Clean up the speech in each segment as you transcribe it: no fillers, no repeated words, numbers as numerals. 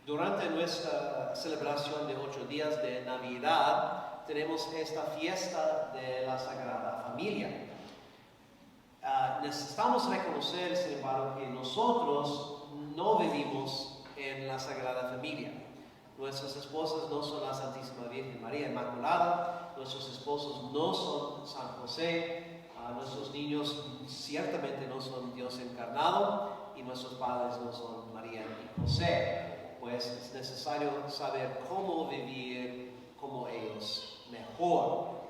Durante nuestra celebración de 8 días de Navidad, tenemos esta fiesta de la Sagrada Familia. Necesitamos reconocer, sin embargo, que nosotros no vivimos en la Sagrada Familia. Nuestras esposas no son la Santísima Virgen María Inmaculada, nuestros esposos no son San José, nuestros niños ciertamente no son Dios encarnado y nuestros padres no son María y José. Pues es necesario saber cómo vivir como ellos mejor.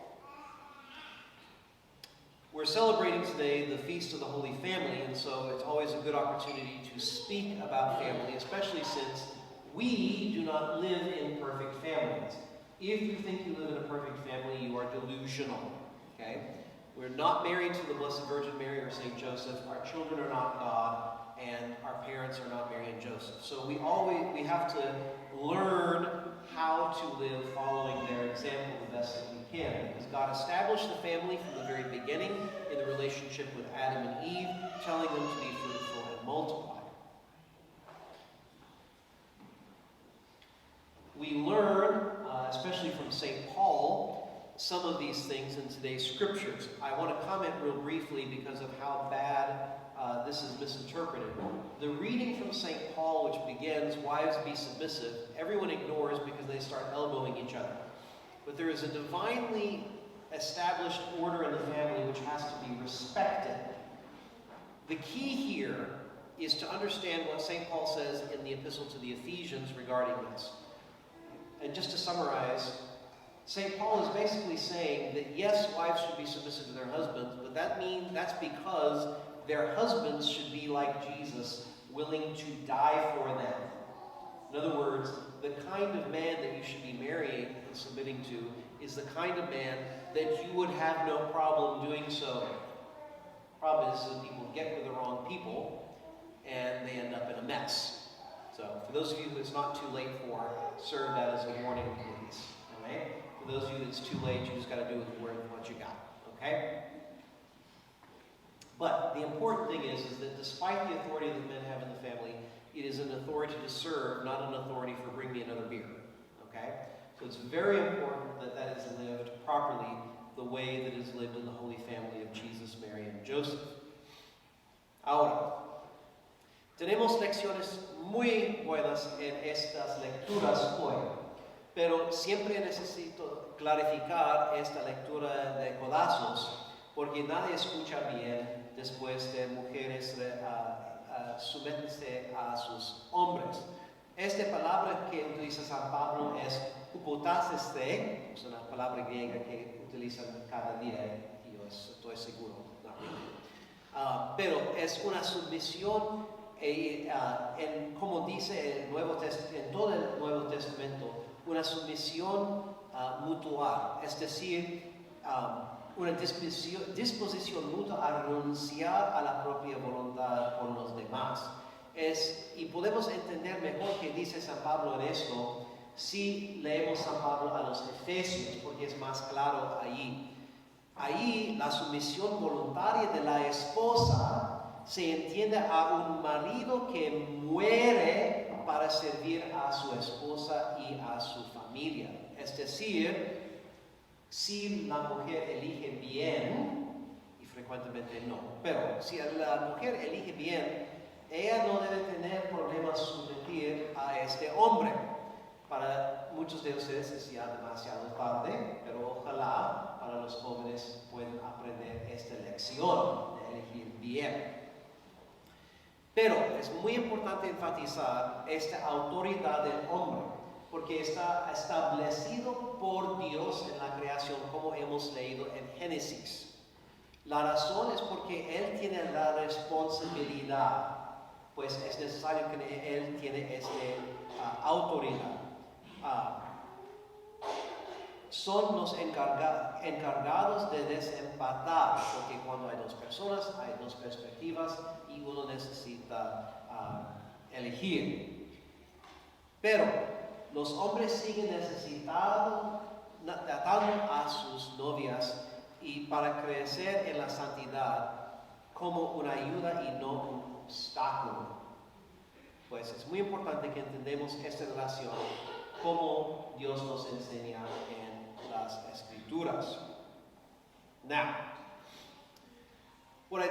We're celebrating today the Feast of the Holy Family, and so it's always a good opportunity to speak about family, especially since we do not live in perfect families. If you think you live in a perfect family, you are delusional. Okay? We're not married to the Blessed Virgin Mary or Saint Joseph. Our children are not God, and our parents are not Mary and Joseph. So we have to learn how to live following their example the best that we can. Because God established the family from the very beginning in the relationship with Adam and Eve, telling them to be fruitful and multiply. We learn, especially from St. Paul, some of these things in today's scriptures. I want to comment real briefly because of how bad this is misinterpreted. The reading from St. Paul, which begins, "Wives, be submissive," everyone ignores because they start elbowing each other. But there is a divinely established order in the family which has to be respected. The key here is to understand what St. Paul says in the epistle to the Ephesians regarding this. And just to summarize, St. Paul is basically saying that yes, wives should be submissive to their husbands, but that's because their husbands should be like Jesus, willing to die for them. In other words, the kind of man that you should be marrying and submitting to is the kind of man that you would have no problem doing so. Problem is that people get with the wrong people and they end up in a mess. So for those of you who it's not too late for, serve that as a warning, please. All right? For those of you that's too late, you just got to do with what you got. Okay? But the important thing is that despite the authority that men have in the family, it is an authority to serve, not an authority for bring me another beer. Okay? So it's very important that that is lived properly the way that is lived in the Holy Family of Jesus, Mary, and Joseph. Ahora, tenemos lecciones muy buenas en estas lecturas hoy, pero siempre necesito clarificar esta lectura de codazos, porque nadie escucha bien después de mujeres someterse a sus hombres. Esta palabra que utiliza San Pablo es hupotaseste, es una palabra griega que utilizan cada día, y yo estoy seguro. Pero es una submisión, como dice el en todo el Nuevo Testamento, una submisión mutual, es decir, una disposición mutua a renunciar a la propia voluntad por los demás. Y podemos entender mejor qué dice San Pablo en esto si leemos San Pablo a los Efesios, porque es más claro allí. Ahí la sumisión voluntaria de la esposa se entiende a un marido que muere para servir a su esposa y a su familia. Es decir, si la mujer elige bien, y frecuentemente no, pero si la mujer elige bien, ella no debe tener problemas someter a este hombre. Para muchos de ustedes es ya demasiado tarde, pero ojalá para los jóvenes puedan aprender esta lección de elegir bien. Pero es muy importante enfatizar esta autoridad del hombre, porque está establecido por Dios en la creación, como hemos leído en Génesis. La razón es porque Él tiene la responsabilidad, pues es necesario que Él tiene esta autoridad. Son los encargados de desempatar, porque cuando hay dos personas, hay dos perspectivas y uno necesita elegir. Pero los hombres siguen necesitando a sus novias y para crecer en la santidad como una ayuda y no un obstáculo. pues es muy importante que entendamos esta relación como Dios nos enseña en las Escrituras. Now, what I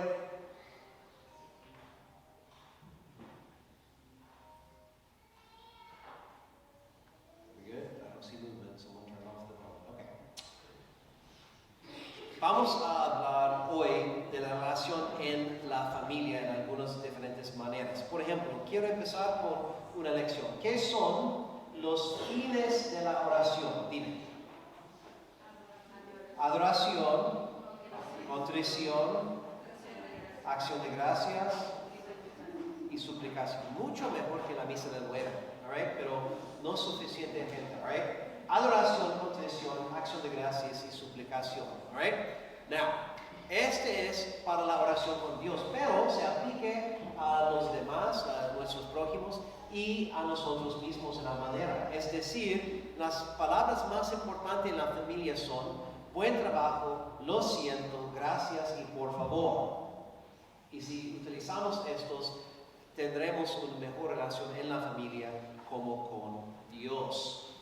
Vamos a hablar hoy de la relación en la familia en algunas diferentes maneras. Por ejemplo, quiero empezar por una lección. ¿Qué son los fines de la oración? Dime. Adoración, contrición, acción de gracias y suplicación. Mucho mejor que la misa del nueve, pero no suficiente gente. Adoración, contrición, acción de gracias y suplicación. Now, este es para la oración con Dios, pero se aplique a los demás, a nuestros prójimos y a nosotros mismos en la manera. Es decir, las palabras más importantes en la familia son buen trabajo, lo siento, gracias y por favor. Y si utilizamos estos, tendremos una mejor relación en la familia como con Dios.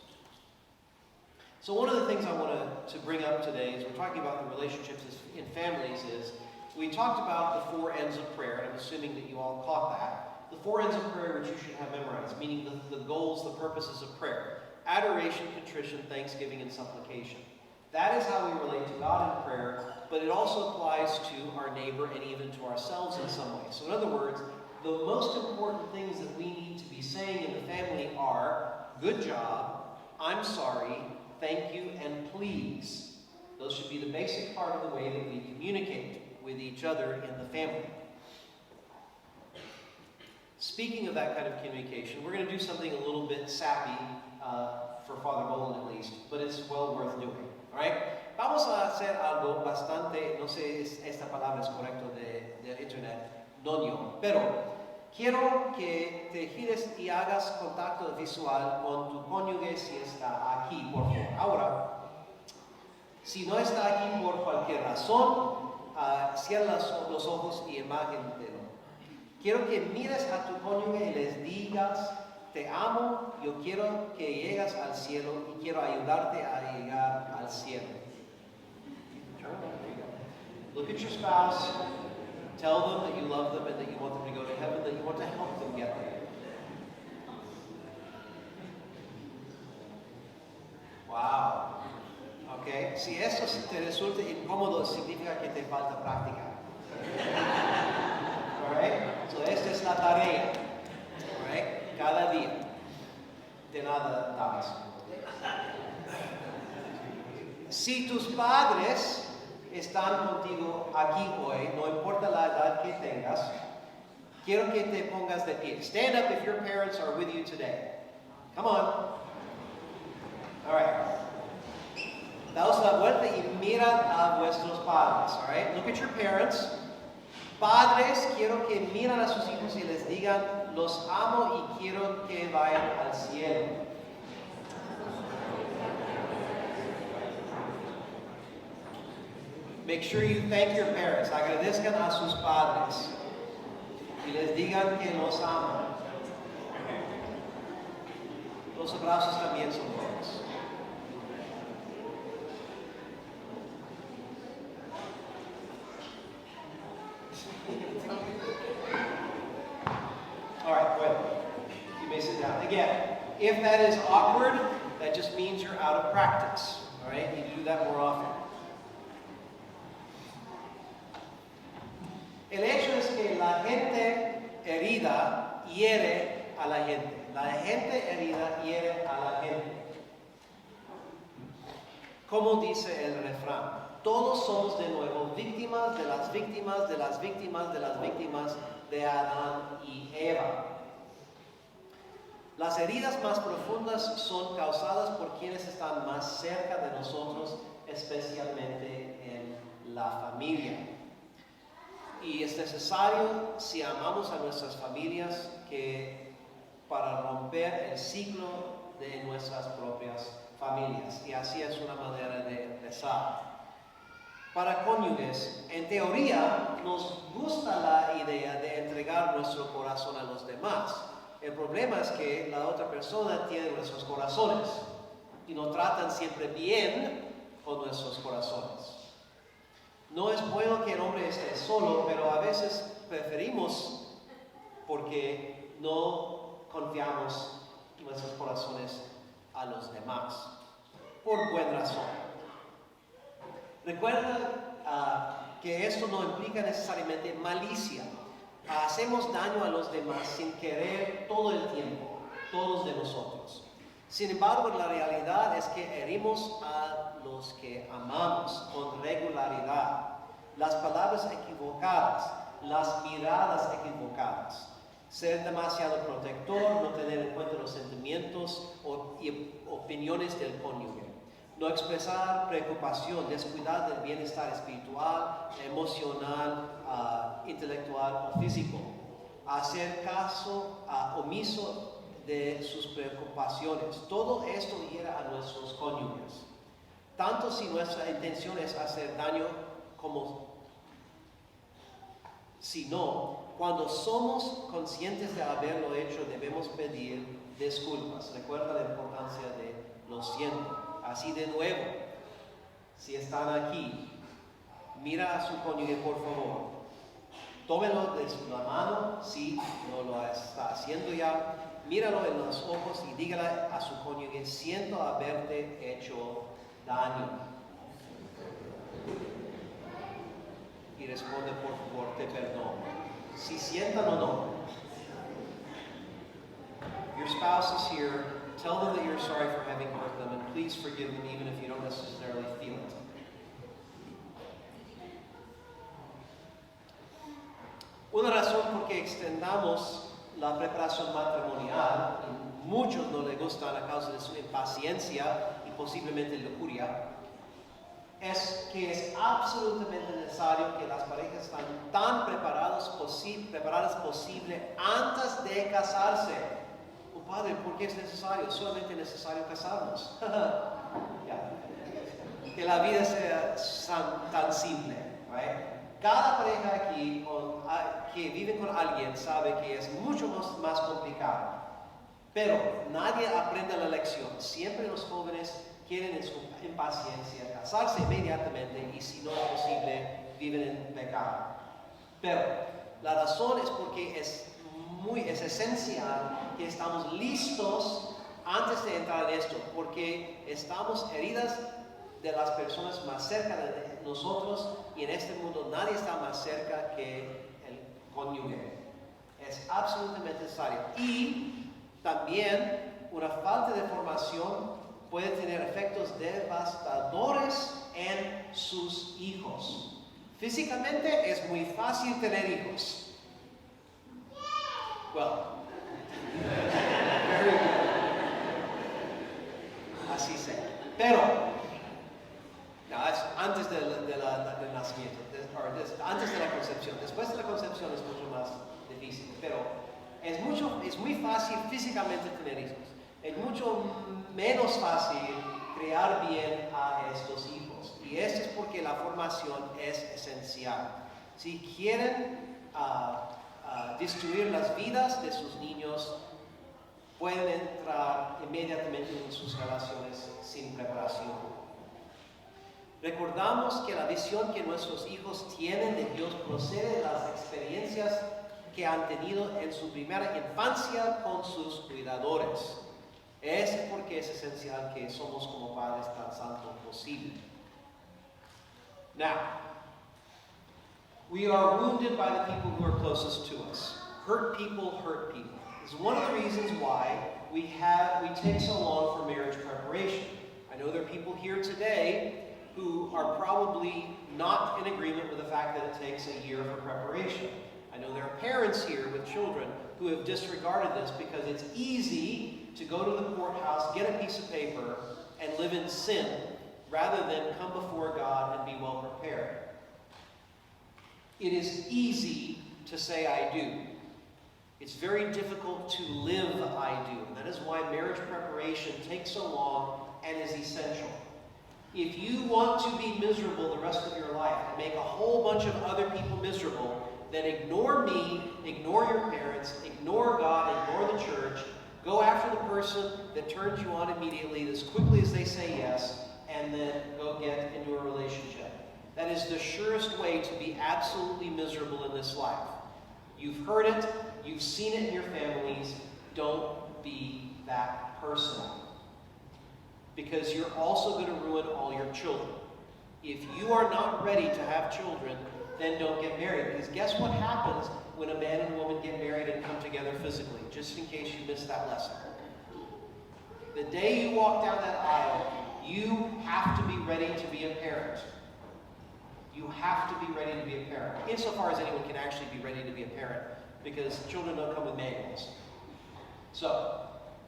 So one of the things I want to bring up today as we're talking about the relationships in families is we talked about the 4 ends of prayer, and I'm assuming that you all caught that. The 4 ends of prayer which you should have memorized, meaning the goals, the purposes of prayer. Adoration, contrition, thanksgiving, and supplication. That is how we relate to God in prayer, but it also applies to our neighbor and even to ourselves in some way. So in other words, the most important things that we need to be saying in the family are, good job, I'm sorry, thank you, and please. Those should be the basic part of the way that we communicate with each other in the family. Speaking of that kind of communication, we're going to do something a little bit sappy for Father Boland at least, but it's well worth doing. All right? Vamos a hacer algo bastante, no sé si esta palabra es correcta del internet, noño, pero quiero que te gires y hagas contacto visual con tu cónyuge si está aquí, por favor. Ahora, si no está aquí por cualquier razón, cierra los ojos y imagínatelo. Quiero que mires a tu cónyuge y les digas, te amo, yo quiero que llegues al cielo y quiero ayudarte a llegar al cielo. Look at your spouse. Tell them that you love them and that you want them to go to heaven, that you want to help them get there. Wow. Okay. Si eso te resulta incómodo, significa que te falta práctica. Alright? So esta es la tarea. Alright? Cada día. De nada dabas. Si tus padres están contigo aquí hoy, no importa la edad que tengas, quiero que te pongas de pie. Stand up if your parents are with you today. Come on. All right. Daos la vuelta y mirad a vuestros padres. All right. Look at your parents. Padres, quiero que miren a sus hijos y les digan, los amo y quiero que vayan al cielo. Make sure you thank your parents. Agradezcan a sus padres. Y les digan que los aman. Los abrazos también son buenos. All right, good. You may sit down. Again, if that is awkward, that just means you're out of practice. All right, you need to do that more often. El hecho es que la gente herida hiere a la gente. La gente herida hiere a la gente. Como dice el refrán, todos somos de nuevo víctimas de las víctimas de las víctimas de las víctimas de Adán y Eva. Las heridas más profundas son causadas por quienes están más cerca de nosotros, especialmente en la familia. Y es necesario, si amamos a nuestras familias, que para romper el ciclo de nuestras propias familias. Y así es una manera de empezar. Para cónyuges, en teoría, nos gusta la idea de entregar nuestro corazón a los demás. El problema es que la otra persona tiene nuestros corazones y no tratan siempre bien con nuestros corazones. No es bueno que el hombre esté solo, pero a veces preferimos porque no confiamos nuestros corazones a los demás, por buena razón. Recuerda que esto no implica necesariamente malicia. Hacemos daño a los demás sin querer todo el tiempo, todos de nosotros. Sin embargo, la realidad es que herimos a los que amamos con regularidad. Las palabras equivocadas, las miradas equivocadas, ser demasiado protector, no tener en cuenta los sentimientos y opiniones del cónyuge, no expresar preocupación, descuidar del bienestar espiritual, emocional, intelectual o físico, hacer caso omiso de sus preocupaciones. Todo esto hiera a nuestros cónyuges, tanto si nuestra intención es hacer daño como si no. Cuando somos conscientes de haberlo hecho, debemos pedir disculpas. Recuerda la importancia de lo siento. Así de nuevo, si están aquí, mira a su cónyuge, por favor. Tómelo de la mano, si no lo está haciendo ya. Míralo en los ojos y dígale a su cónyuge: siento haberte hecho daño. Y responde: por favor, te perdono. Si sientan o no. Your spouse is here. Tell them that you're sorry for having hurt them, and please forgive them even if you don't necessarily feel it. Una razón por que extendamos la preparación matrimonial, y muchos no les gustan a causa de su impaciencia y posiblemente lujuria, es que es absolutamente necesario que las parejas estén tan preparadas posible antes de casarse. Oh, padre, ¿por qué es necesario? Solamente es necesario casarnos. Que la vida sea tan simple, right? Cada pareja aquí que vive con alguien sabe que es mucho más complicado, pero nadie aprende la lección. Siempre los jóvenes quieren en su impaciencia casarse inmediatamente y si no es posible viven en pecado. Pero la razón es porque es esencial que estamos listos antes de entrar en esto, porque estamos heridas de las personas más cerca de nosotros y en este mundo nadie está más cerca que el cónyuge. Es absolutamente necesario. Y también una falta de formación puede tener efectos devastadores en sus hijos. Físicamente es muy fácil tener hijos. Well, very good. Así sea. Pero, es antes del nacimiento, antes de la concepción. Después de la concepción es mucho más difícil. Pero es muy fácil físicamente tener hijos. Es mucho menos fácil criar bien a estos hijos. Y esto es porque la formación es esencial. Si quieren destruir las vidas de sus niños, pueden entrar inmediatamente en sus relaciones sin preparación. Recordamos que la visión que nuestros hijos tienen de Dios procede de las experiencias que han tenido en su primera infancia con sus cuidadores. Es porque es esencial que somos como padres tan santos posible. Now, we are wounded by the people who are closest to us. Hurt people hurt people. This is one of the reasons why we take so long for marriage preparation. I know there are people here today who are probably not in agreement with the fact that it takes a year for preparation. I know there are parents here with children who have disregarded this because it's easy to go to the courthouse, get a piece of paper, and live in sin rather than come before God and be well prepared. It is easy to say I do. It's very difficult to live I do. And that is why marriage preparation takes so long and is essential. If you want to be miserable the rest of your life and make a whole bunch of other people miserable, then ignore me, ignore your parents, ignore God, ignore the church, person that turns you on immediately as quickly as they say yes and then go get into a relationship. That is the surest way to be absolutely miserable in this life. You've heard it, you've seen it in your families. Don't be that person. Because you're also going to ruin all your children. If you are not ready to have children, then don't get married. Because guess what happens when a man and a woman get married and come together physically? Just in case you missed that lesson. The day you walk down that aisle, you have to be ready to be a parent. You have to be ready to be a parent. Insofar as anyone can actually be ready to be a parent. Because children don't come with manuals. So,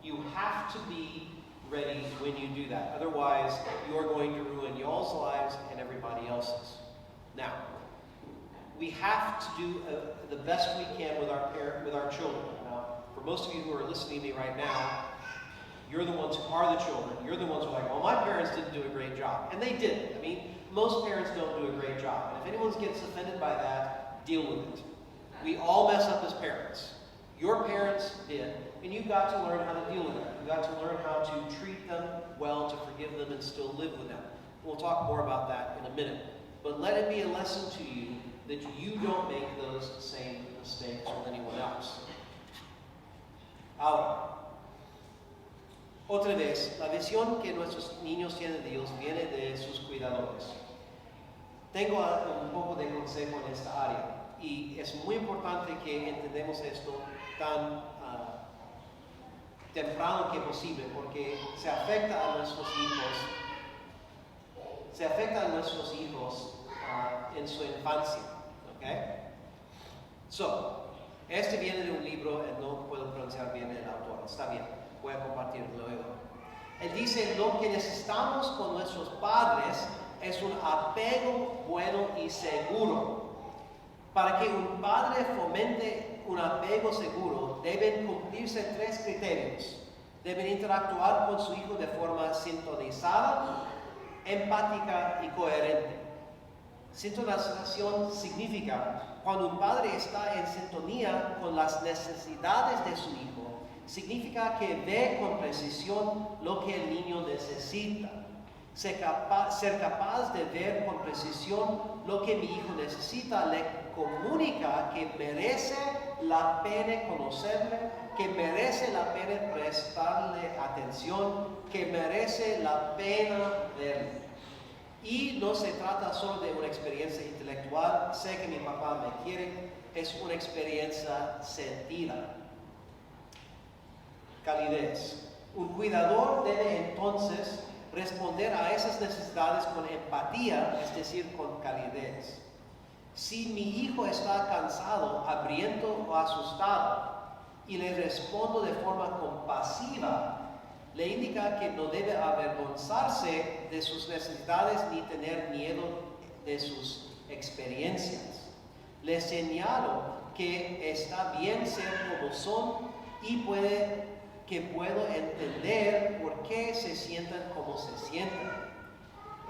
you have to be ready when you do that. Otherwise, you are going to ruin y'all's lives and everybody else's. Now, we have to do the best we can with our children. Now, for most of you who are listening to me right now, you're the ones who are the children. You're the ones who are like, well, my parents didn't do a great job. And they didn't. I mean, most parents don't do a great job. And if anyone gets offended by that, deal with it. We all mess up as parents. Your parents did. And you've got to learn how to deal with them. You've got to learn how to treat them well, to forgive them, and still live with them. We'll talk more about that in a minute. But let it be a lesson to you that you don't make those same mistakes with anyone else. Ahora, otra vez, la visión que nuestros niños tienen de Dios viene de sus cuidadores. Tengo un poco de consejo en esta área. Y es muy importante que entendamos esto tan temprano que posible, porque se afecta a nuestros hijos en su infancia. ¿Okay? So, este viene de un libro, no puedo pronunciar bien el autor, está bien, voy a compartirlo luego. Él dice, lo que necesitamos con nuestros padres es un apego bueno y seguro. Para que un padre fomente un apego seguro, deben cumplirse 3 criterios. Deben interactuar con su hijo de forma sintonizada, empática y coherente. Sintonización significa cuando un padre está en sintonía con las necesidades de su hijo, significa que ve con precisión lo que el niño necesita. Ser capaz de ver con precisión lo que mi hijo necesita le comunica que merece la pena conocerle, que merece la pena prestarle atención, que merece la pena verle. Y no se trata solo de una experiencia intelectual, sé que mi papá me quiere, es una experiencia sentida. Calidez. Un cuidador debe entonces responder a esas necesidades con empatía, es decir, con calidez. Si mi hijo está cansado, hambriento o asustado y le respondo de forma compasiva, le indica que no debe avergonzarse de sus necesidades ni tener miedo de sus experiencias. Le señalo que está bien ser como son y que puedo entender por qué se sientan como se sientan.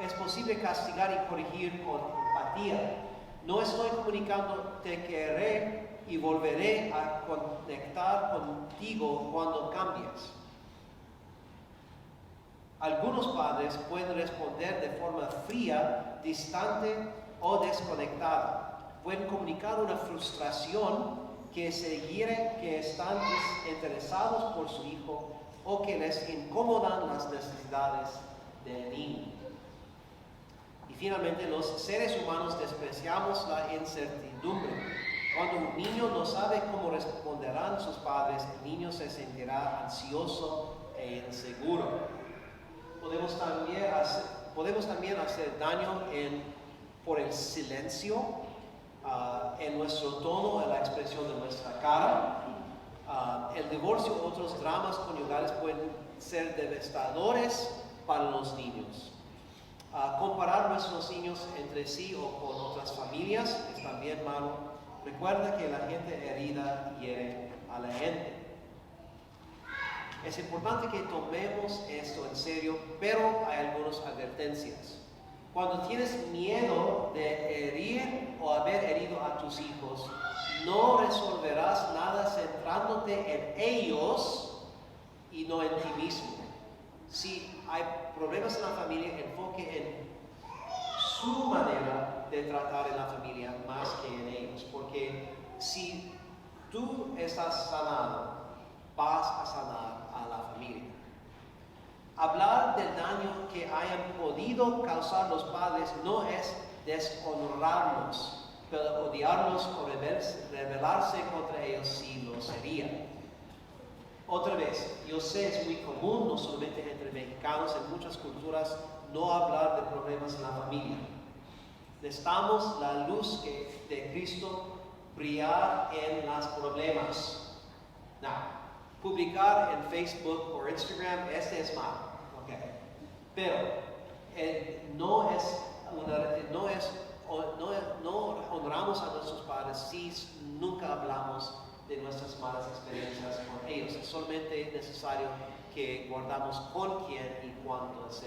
Es posible castigar y corregir con empatía. No estoy comunicando te querré y volveré a conectar contigo cuando cambies. Algunos padres pueden responder de forma fría, distante o desconectada. Pueden comunicar una frustración que sugiere que están desinteresados por su hijo o que les incomodan las necesidades del niño. Y finalmente, los seres humanos despreciamos la incertidumbre. Cuando un niño no sabe cómo responderán sus padres, el niño se sentirá ansioso e inseguro. Podemos también hacer daño por el silencio, en nuestro tono, en la expresión de nuestra cara. El divorcio u otros dramas conyugales pueden ser devastadores para los niños. Comparar nuestros niños entre sí o con otras familias es también malo. Recuerda que la gente herida hiere a la gente. Es importante que tomemos esto en serio, pero hay algunas advertencias. Cuando tienes miedo de herir o haber herido a tus hijos, no resolverás nada centrándote en ellos, y no en ti mismo. Si hay problemas en la familia, enfoque en su manera de tratar en la familia más que en ellos. Porque si tú estás sanado, vas a sanar a la familia. Hablar del daño que hayan podido causar los padres no es deshonrarlos, pero odiarlos o rebelarse contra ellos sí lo sería. Otra vez, yo sé, es muy común, no solamente entre mexicanos, en muchas culturas, no hablar de problemas en la familia. Necesitamos la luz de Cristo brillar en los problemas. No, publicar en Facebook o Instagram, es malo, okay. Pero no honramos a nuestros padres si nunca hablamos de nuestras malas experiencias con ellos. Es solamente necesario que guardamos con quién y cuándo es.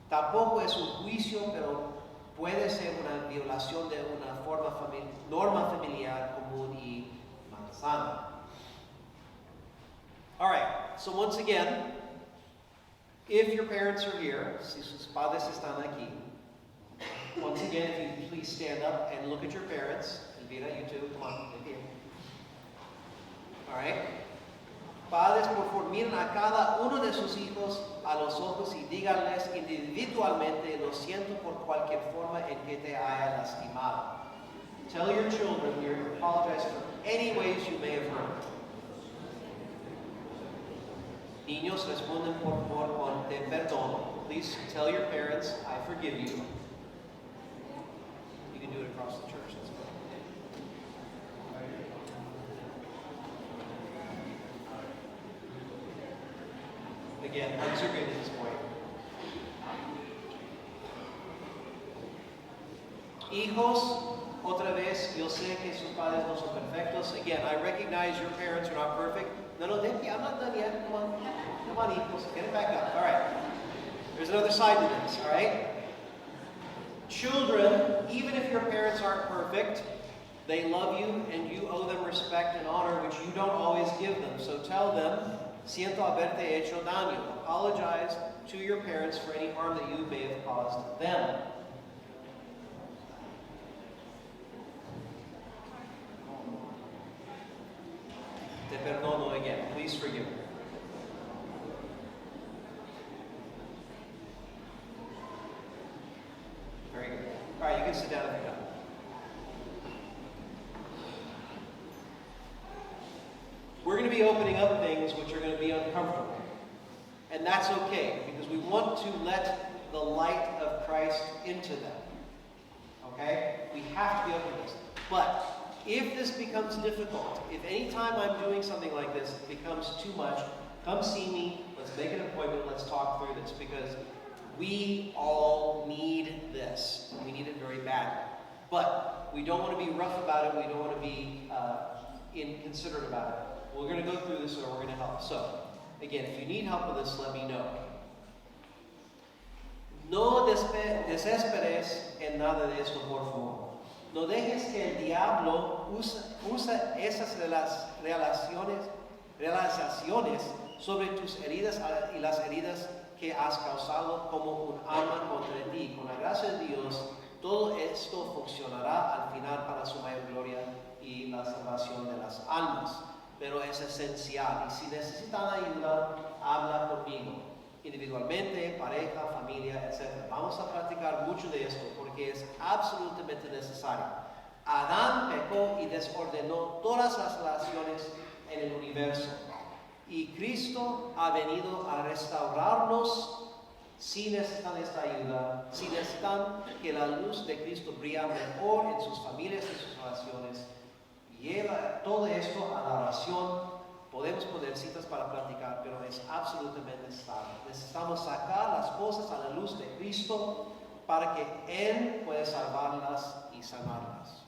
Tampoco es un juicio, pero puede ser una violación de una norma familiar común y sana. All right, so once again, if your parents are here, si sus padres están aquí, once again, if you please stand up and look at your parents. Elvira, you too, come on, right here. All right. Padres, por favor, miren a cada uno de sus hijos a los ojos y díganles individualmente, lo siento por cualquier forma en que te haya lastimado. Tell your children you apologize for any ways you may have hurt. Niños, responden por favor con te perdono. Please tell your parents, I forgive you. You can do it across the church. That's good. Again, hugs are good at this point. Hijos, otra vez, yo sé que sus padres no son perfectos. Again, I recognize your parents are not perfect. No, I'm not done yet. Come on, hijos, get it back up. All right. There's another side to this, all right? Children, even if your parents aren't perfect, they love you and you owe them respect and honor, which you don't always give them. So tell them, siento haberte hecho daño. Apologize to your parents for any harm that you may have caused them. Te perdono again. Please forgive me. Very good. All right, you can sit down if you're done. We're going to be opening up things which are going to be uncomfortable. And that's okay, because we want to let the light of Christ into them. Okay? We have to be open to this. But if this becomes difficult, if any time I'm doing something like this it becomes too much, come see me, let's make an appointment, let's talk through this, because we all need this. We need it very badly. But we don't want to be rough about it, we don't want to be inconsiderate about it. We're going to go through this, or we're going to help. So, again, if you need help with this, let me know. No desesperes en nada de esto, por favor. No dejes que el diablo usa esas realizaciones sobre tus heridas y las heridas que has causado como un arma contra ti. Con la gracia de Dios, todo esto funcionará al final para su mayor gloria y la salvación de las almas. Pero es esencial. Y si necesitan ayuda, habla conmigo. Individualmente, pareja, familia, etc. Vamos a practicar mucho de esto porque es absolutamente necesario. Adán pecó y desordenó todas las relaciones en el universo. Y Cristo ha venido a restaurarnos. Si necesitan esta ayuda, si necesitan que la luz de Cristo brille mejor en sus familias y sus relaciones, lleva todo esto a la oración. Podemos poner citas para platicar, pero es absolutamente necesario. Necesitamos sacar las cosas a la luz de Cristo para que Él pueda salvarlas y sanarlas.